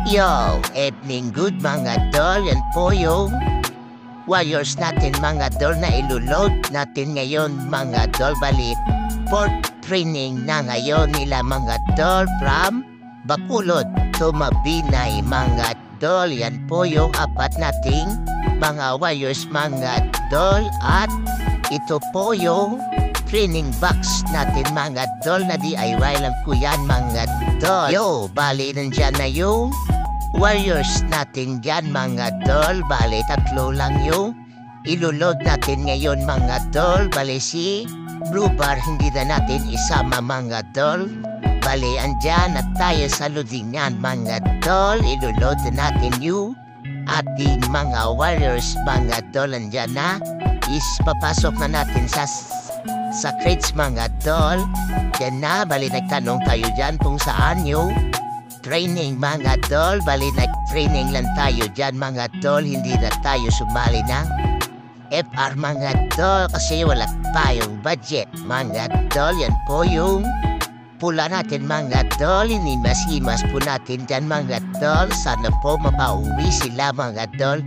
Yo, evening good mga dol, yan po yung warriors natin mga dol na ilulod natin ngayon mga dol. Bali, port training na ngayon nila mga dol from Bacolod to Mabinay mga dol. Yan po yung apat nating mga warriors mga dol, at ito po yung training box natin mga dol na DIY lang po yan mga dol. Yo, bali nandyan na yung warriors natin dyan mga dol. Bali tatlo lang yung ilulod natin ngayon mga dol. Bali si Blue Bar hindi na natin isama mga dol. Bali andyan at tayo sa loadingan mga dol. Ilulod natin yung ating mga warriors mga dol. Andyan na is papasok na natin sa crates mga dol. Yan na, bali nagtanong tayo dyan kung saan yung training mga dol. Bali nag-training lang tayo dyan mga dol. Hindi na tayo sumali ng FR mga dol kasi wala tayong budget mga dol. Yan po yung pula natin mga dol. Inimas-imas po natin dyan mga dol. Sana po mapauwi sila mga dol.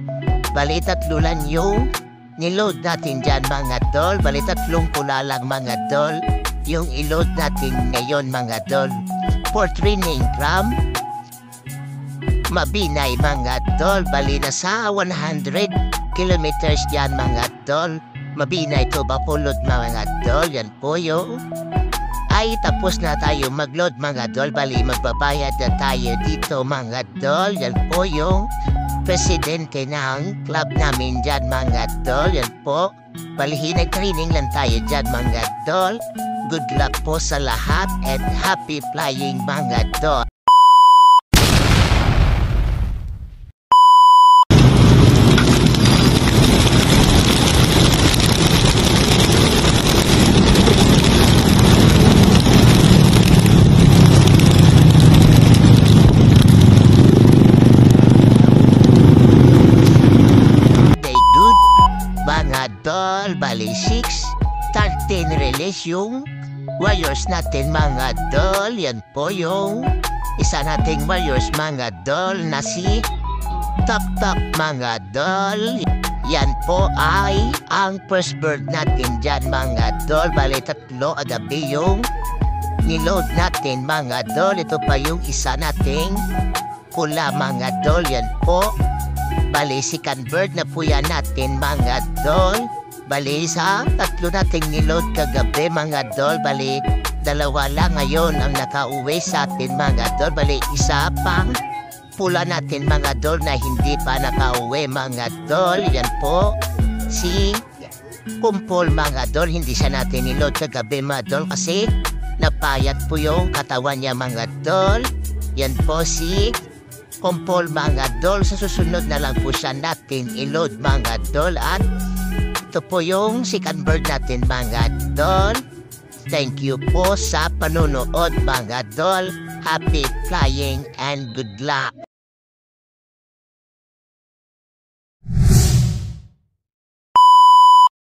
Bali tatlo lang yung niload natin dyan mga dol. Bali tatlong pula lang mga dol yung iload natin ngayon mga dol for training from Mabinay mga dol. Bali na sa 100 kilometers dyan mga dol. Mabinay to Bacolod mga dol. Yan po yung ay tapos na tayo magload mga dol. Bali magbabayad na tayo dito mga dol. Yan po yung presidente ng club namin dyan mga dol. Yan po, bali nag-training lang tayo dyan mga dol. Good luck po sa lahat and happy flying mga dol. Dol, bali 6 13 release yung warriors natin mga dol. Yan po yung isa nating warriors mga dol na si Tok Tok mga dol. Yan po ay ang first bird natin dyan mga dol. Bali tatlo agabi yung niload natin mga dol. Ito pa yung isa nating pula mga dol. Yan po, bali second bird na po yan natin mga dol. Bali sa tatlo nating niload kagabi mga dol. Bali dalawa lang ngayon ang nakauwi sa atin mga dol. Bali isa pang pula natin mga dol na hindi pa nakauwi mga dol. Yan po si Kumpol mga dol. Hindi siya natin niload kagabi mga dol kasi napayat po yung katawan niya mga dol. Yan po si Kumpol mga dol. Sa susunod na lang po siya natin i-load mga dol. At ito po yung second bird natin mga dol. Thank you po sa panonood mga dol. Happy flying and good luck.